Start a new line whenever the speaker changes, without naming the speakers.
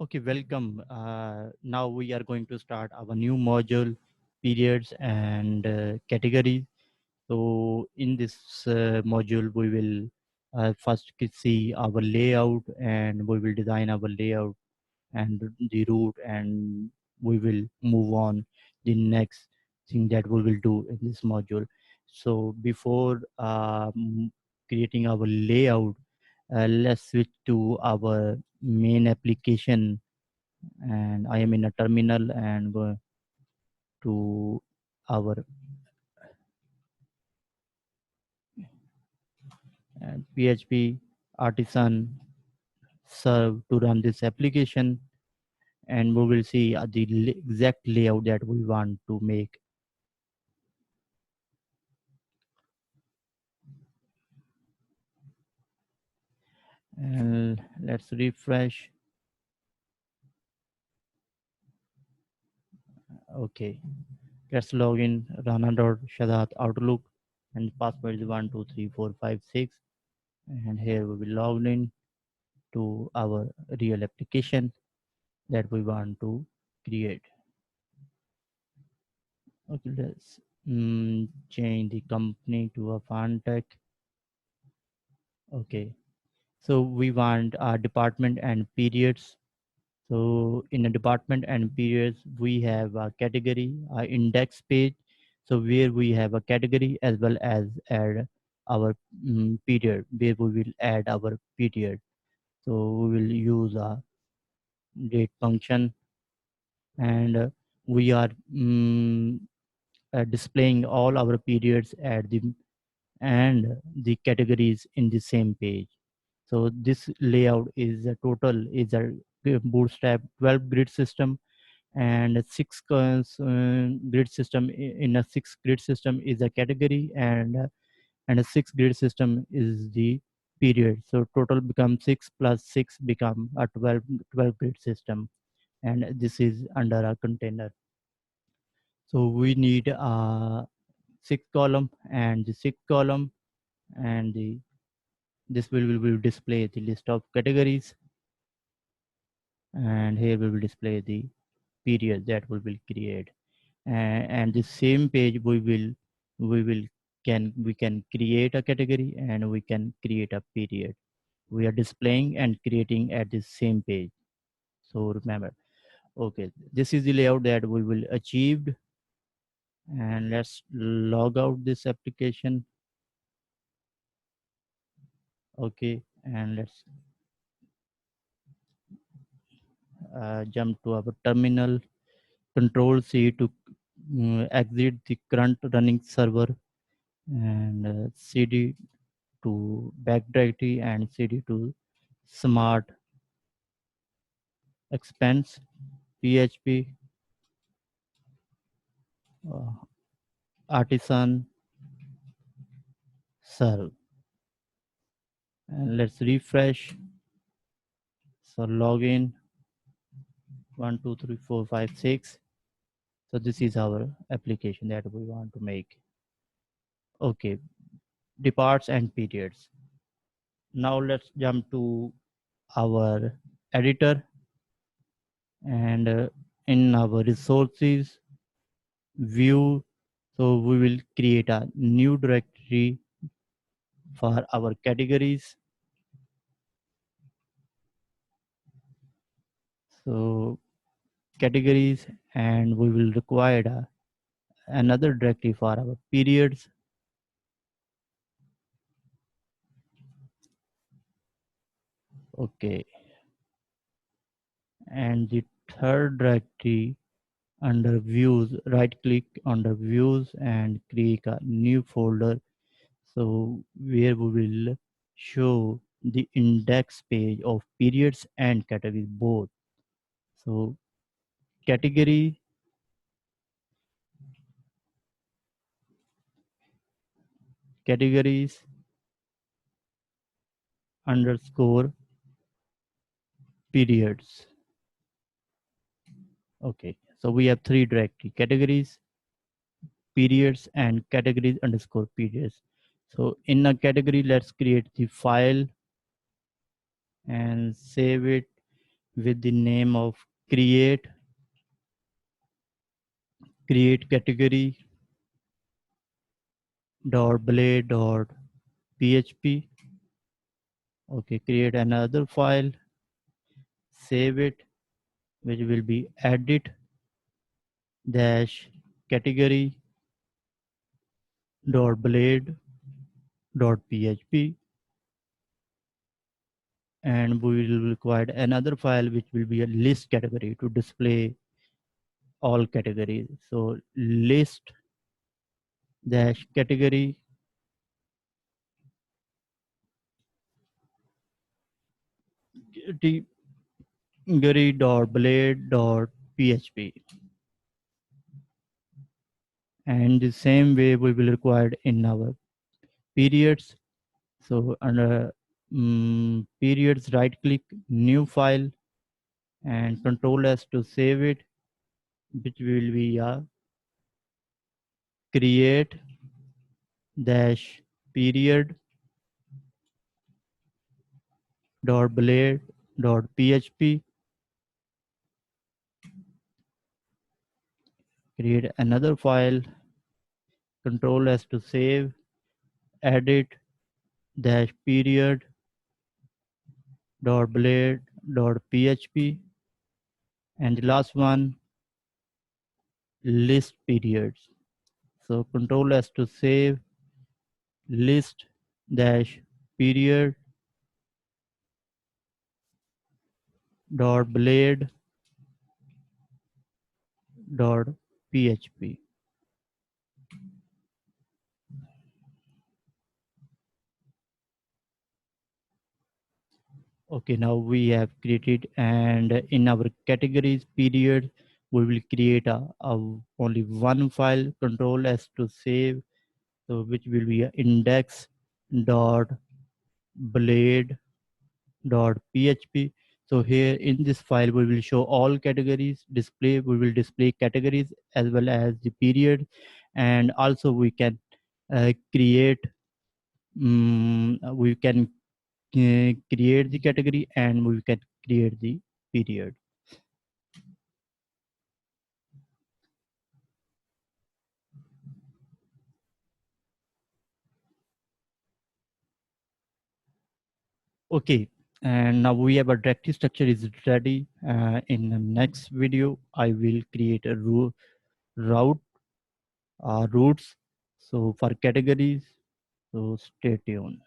Okay, welcome. Now we are going to start our new module, periods and categories. So in this module, we will first see our layout, and we will design our layout and the route, and we will move on the next thing that we will do in this module. So before creating our layout, let's switch to our main application, and I am in a terminal and go to our PHP artisan serve to run this application, and we will see the exact layout that we want to make. And let's refresh. Okay, let's log in rana.shadat outlook, and password is 123456, and here we will log in to our real application that we want to create. Okay, let's change the company to a fintech. Okay, so we want our department and periods. So in a department and periods, we have a category, a index page. So where we have a category as well as add our period, where we will add our period. So we will use a date function, and we are displaying all our periods at the and the categories in the same page. So this layout is a total is a bootstrap 12 grid system, and a grid system. In a 6 grid system is a category, and a 6 grid system is the period. So total becomes 6 plus 6 become a 12 grid system, and this is under a container. So we need a 6 column, and the 6 column, and this will display the list of categories, and here we will display the period that we will create. And the same page we will we can create a category and we can create a period. We are displaying and creating at the same page. So remember, okay, this is the layout that we will achieved, and let's log out this application. Okay, and let's jump to our terminal. Control C to exit the current running server, and CD to back directory, and CD to smart expense PHP uh, artisan serve. And let's refresh. So login 123456. So this is our application that we want to make. Okay, departs and periods. Now let's jump to our editor, and in our resources view, so we will create a new directory for our categories. So categories, and we will require another directory for our periods. Okay, and the third directory under views, right click under views and create a new folder, so where we will show the index page of periods and categories both. So category, categories underscore periods. Okay, so we have three directory: categories, periods, and categories underscore periods. So in a category, let's create the file and save it with the name of create category dot blade dot php. Okay, create another file, save it, which will be edit dash category dot blade dot php, and we will require another file which will be a list category to display all categories. So list dash category category dot blade dot php, and the same way we will require in our periods. So under periods, right click new file and control S to save it, which will be create dash period dot blade dot php. Create another file, control S to save, edit dash period dot blade dot php, and the last one list periods. So control S to save, list dash period dot blade dot php. Okay, now we have created, and in our categories period we will create a only one file, control S to save, so which will be a index dot blade dot php. So here in this file we will show all categories, we will display categories as well as the period, and also we can create we can create the category and we can create the period. Okay, and now we have a directory structure is ready. In the next video I will create a route routes so for categories, so stay tuned.